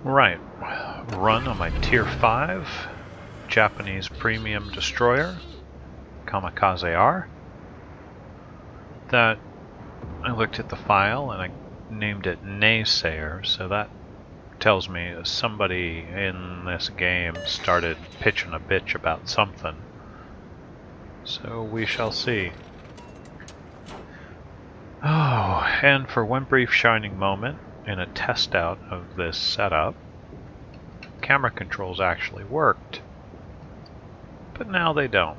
Right, run on my Tier 5 Japanese premium destroyer, Kamikaze R. That I looked at the file and I named it Naysayers, so that tells me somebody in this game started pitching a bitch about something. So we shall see. Oh, and for one brief shining moment in a test out of this setup, camera controls actually worked. But now they don't.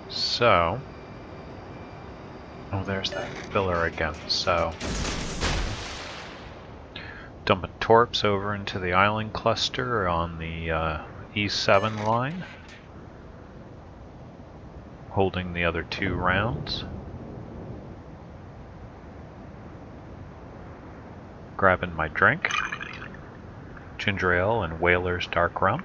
So, oh, there's that filler again. So, dumping torps over into the island cluster on the E7 line, holding the other 2 rounds. Grabbing my drink, ginger ale and Whaler's dark rum.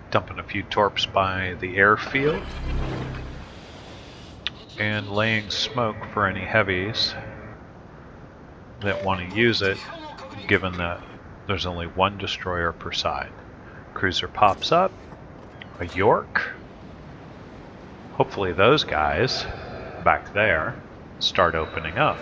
Dumping a few torps by the airfield. And laying smoke for any heavies that want to use it, given that there's only 1 destroyer per side. Cruiser pops up, a York. Hopefully those guys back there start opening up.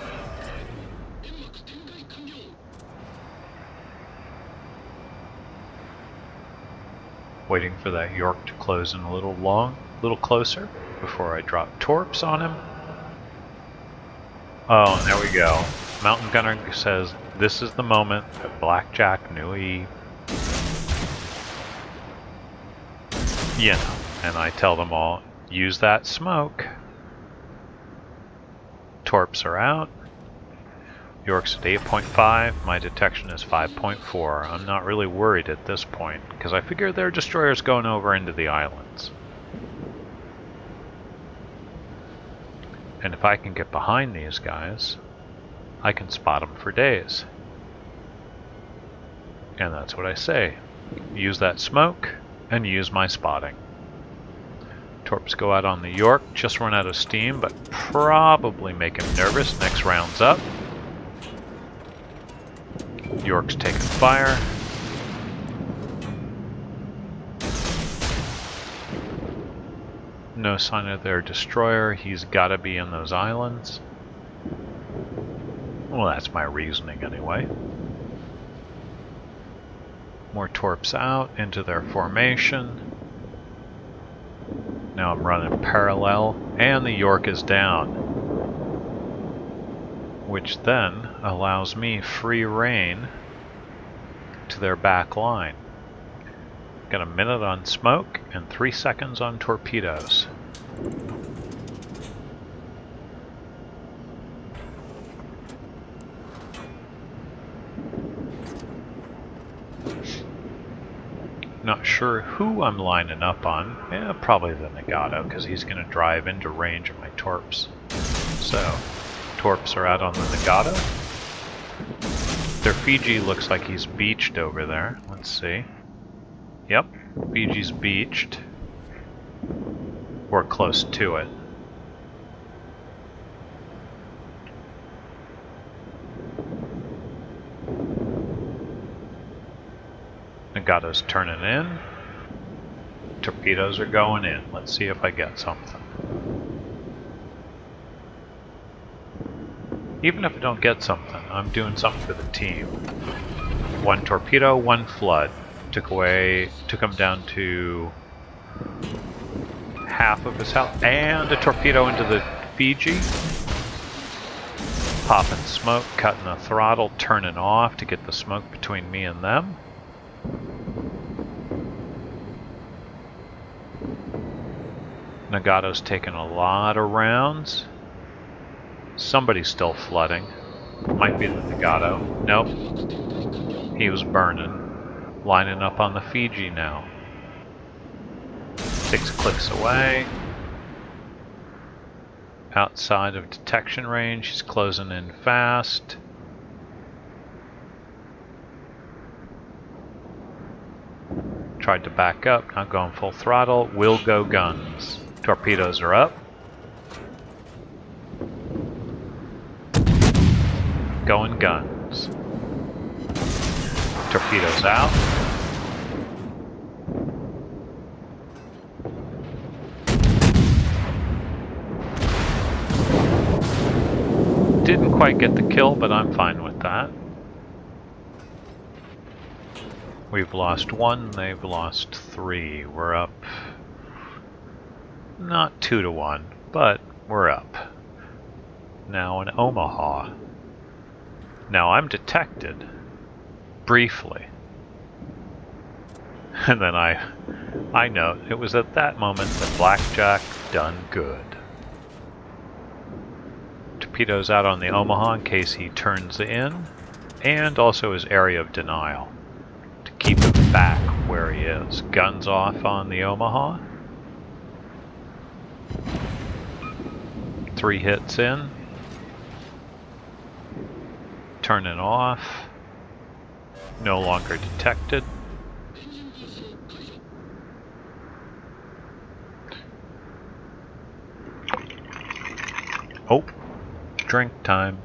Waiting for that York to close in a little closer before I drop torps on him. Oh, and there we go. Mountain Gunner says, this is the moment that Blackjack knew he... You know, and I tell them all, use that smoke. Torps are out. York's at 8.5, my detection is 5.4. I'm not really worried at this point, because I figure their destroyer's going over into the islands. And if I can get behind these guys, I can spot them for days. And that's what I say. Use that smoke, and use my spotting. Torps go out on the York, just run out of steam, but probably make him nervous. Next round's up. York's taking fire. No sign of their destroyer. He's got to be in those islands. Well, that's my reasoning anyway. More torps out into their formation. Now I'm running parallel, and the York is down, which then allows me free rein to their back line. Got a minute on smoke and 3 seconds on torpedoes. Not sure who I'm lining up on. Yeah, probably the Nagato, because he's going to drive into range of my torps. So, torps are out on the Nagato. Their Fiji looks like he's beached over there. Let's see. Yep, Fiji's beached. We're close to it. Nagato's turning in. Torpedoes are going in. Let's see if I get something. Even if I don't get something, I'm doing something for the team. 1 torpedo, 1 flood. Took him down to half of his health. And a torpedo into the Fiji. Popping smoke, cutting the throttle, turning off to get the smoke between me and them. Nagato's taking a lot of rounds. Somebody's still flooding. Might be the Nagato. Nope. He was burning. Lining up on the Fiji now. 6 clicks away. Outside of detection range. He's closing in fast. Tried to back up, now going full throttle. Will go guns. Torpedoes are up. Going guns. Torpedoes out. Didn't quite get the kill, but I'm fine with that. We've lost 1, they've lost 3. We're up not 2-1, but we're up. Now in Omaha. Now I'm detected. Briefly. And then I note it was at that moment that Blackjack done good. Torpedoes out on the Omaha in case he turns in, and also his area of denial to keep him back where he is. Guns off on the Omaha. 3 hits in. Turning off. No longer detected. Oh, drink time.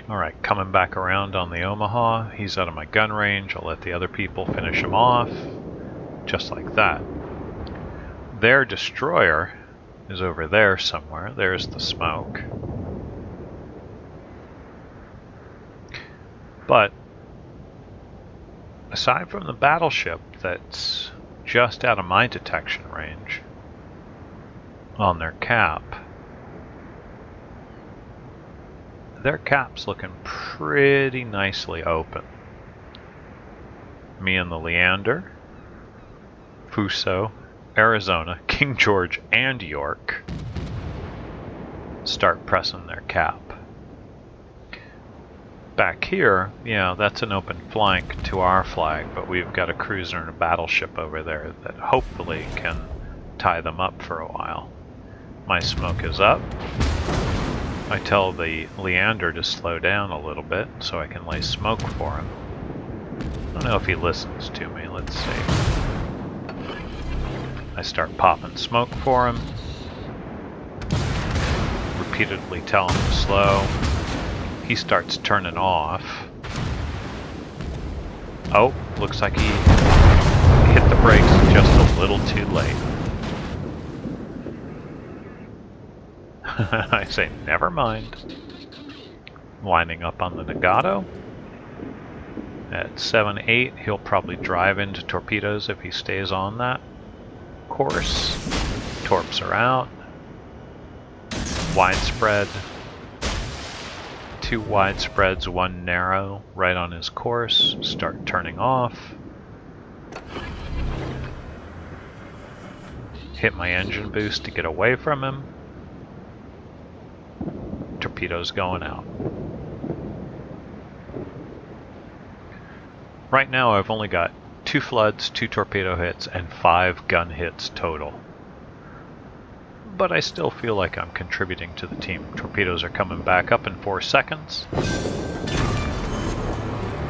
Alright, coming back around on the Omaha. He's out of my gun range. I'll let the other people finish him off. Just like that. Their destroyer is over there somewhere. There's the smoke. But aside from the battleship that's just out of my detection range on their cap, their cap's looking pretty nicely open. Me and the Leander, Fuso, Arizona, King George, and York start pressing their cap. Back here, yeah, that's an open flank to our flag, but we've got a cruiser and a battleship over there that hopefully can tie them up for a while. My smoke is up. I tell the Leander to slow down a little bit so I can lay smoke for him. I don't know if he listens to me. Let's see. I start popping smoke for him. Repeatedly tell him to slow. He starts turning off. Oh, looks like he hit the brakes just a little too late. I say, never mind. Lining up on the Nagato. At 7-8, he'll probably drive into torpedoes if he stays on that course. Torps are out. Widespread. 2 widespreads, 1 narrow, right on his course. Start turning off. Hit my engine boost to get away from him. Torpedoes going out. Right now I've only got 2 floods, 2 torpedo hits, and 5 gun hits total. But I still feel like I'm contributing to the team. Torpedoes are coming back up in 4 seconds.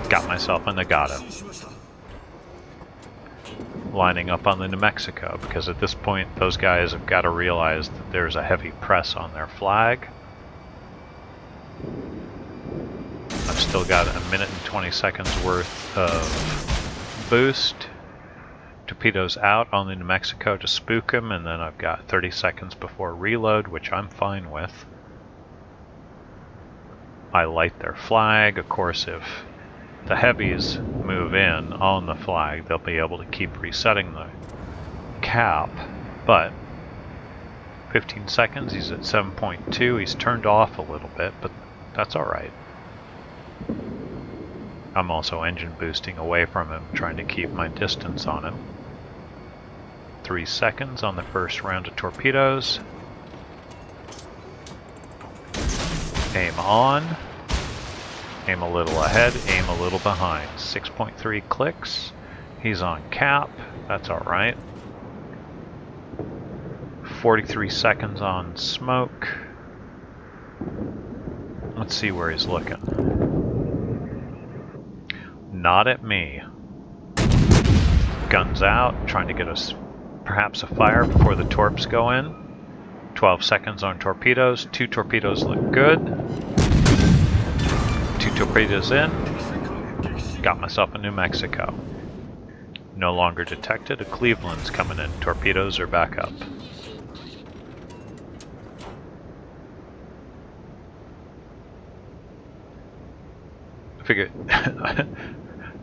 Got myself a Nagato. Lining up on the New Mexico, because at this point those guys have got to realize that there's a heavy press on their flag. I've still got 1 minute and 20 seconds worth of boost. Torpedoes out on the New Mexico to spook him, and then I've got 30 seconds before reload, which I'm fine with. I light their flag. Of course, if the heavies move in on the flag, they'll be able to keep resetting the cap, but 15 seconds, he's at 7.2, he's turned off a little bit, but that's alright. I'm also engine boosting away from him, trying to keep my distance on him. 3 seconds on the first round of torpedoes. Aim on. Aim a little ahead, aim a little behind. 6.3 clicks. He's on cap. That's alright. 43 seconds on smoke. Let's see where he's looking. Not at me. Guns out, trying to get us perhaps a fire before the torps go in. 12 seconds on torpedoes. 2 torpedoes look good. 2 torpedoes in. Got myself a New Mexico. No longer detected. A Cleveland's coming in. Torpedoes are back up. I figured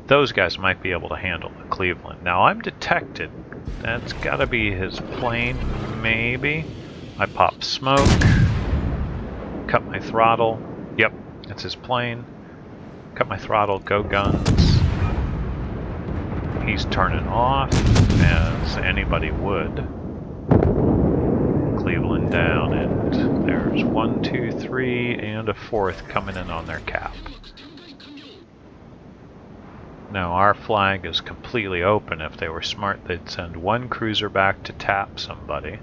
those guys might be able to handle the Cleveland. Now I'm detected. That's gotta be his plane, maybe. I pop smoke. Cut my throttle. Yep, that's his plane. Cut my throttle, go guns. He's turning off, as anybody would. Cleveland down, and there's 1, 2, 3, and a 4th coming in on their cap. Now our flag is completely open. If they were smart, they'd send 1 cruiser back to tap somebody.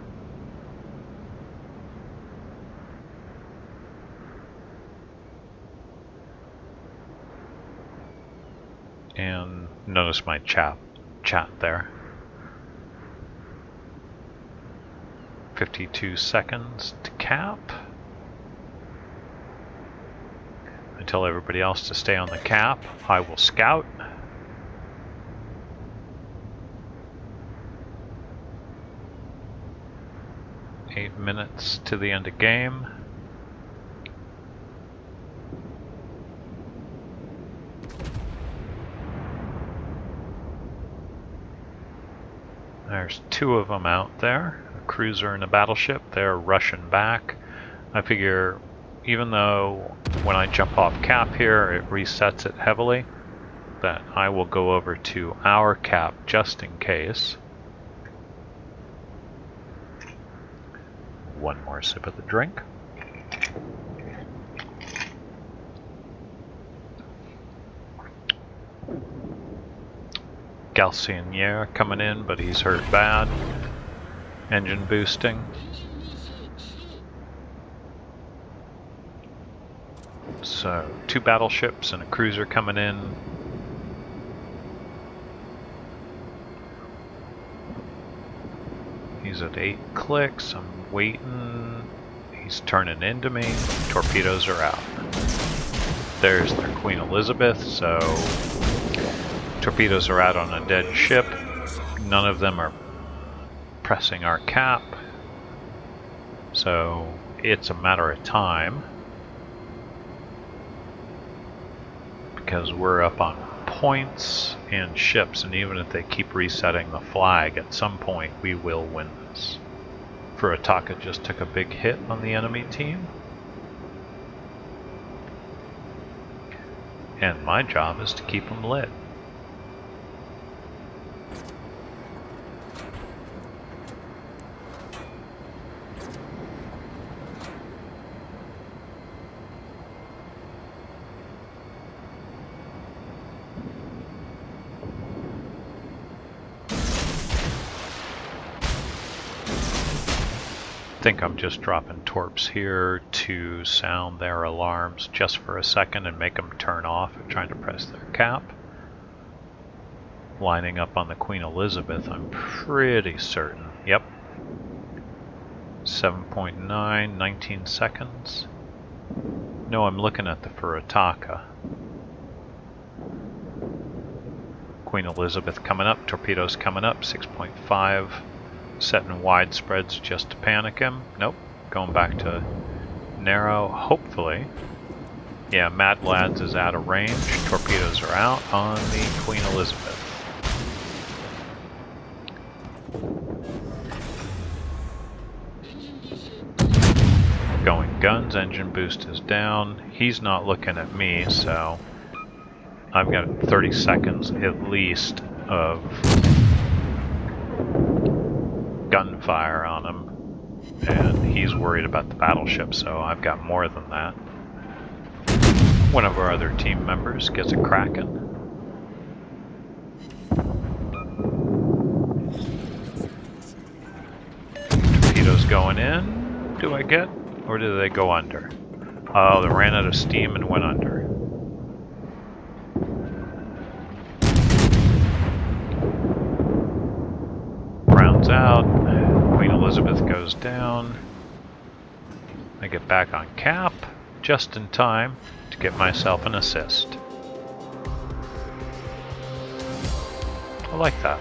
And notice my chat there. 52 seconds to cap. I tell everybody else to stay on the cap. I will scout. Eight minutes to the end of game. There's 2 of them out there, a cruiser and a battleship. They're rushing back. I figure even though when I jump off cap here it resets it heavily, that I will go over to our cap just in case. One more sip of the drink. Galsinier coming in, but he's hurt bad. Engine boosting. So 2 battleships and a cruiser coming in. He's at 8 clicks. I'm waiting. He's turning into me. Torpedoes are out. There's their Queen Elizabeth, so torpedoes are out on a dead ship. None of them are pressing our cap. So it's a matter of time. Because we're up on points and ships, and even if they keep resetting the flag, at some point we will win this. Furataka just took a big hit on the enemy team. And my job is to keep them lit. I think I'm just dropping torps here to sound their alarms just for a second and make them turn off and trying to press their cap. Lining up on the Queen Elizabeth, I'm pretty certain. Yep. 7.9, 19 seconds. No, I'm looking at the Furataka. Queen Elizabeth coming up, torpedoes coming up, 6.5. Setting wide spreads just to panic him. Nope. Going back to narrow, hopefully. Yeah, Mad Lads is out of range. Torpedoes are out on the Queen Elizabeth. Going guns, engine boost is down. He's not looking at me, so I've got 30 seconds at least of gunfire on him, and he's worried about the battleship, so I've got more than that. One of our other team members gets a Kraken. Torpedoes going in. Do I get, or do they go under? Oh, they ran out of steam and went under. Elizabeth goes down. I get back on cap just in time to get myself an assist. I like that.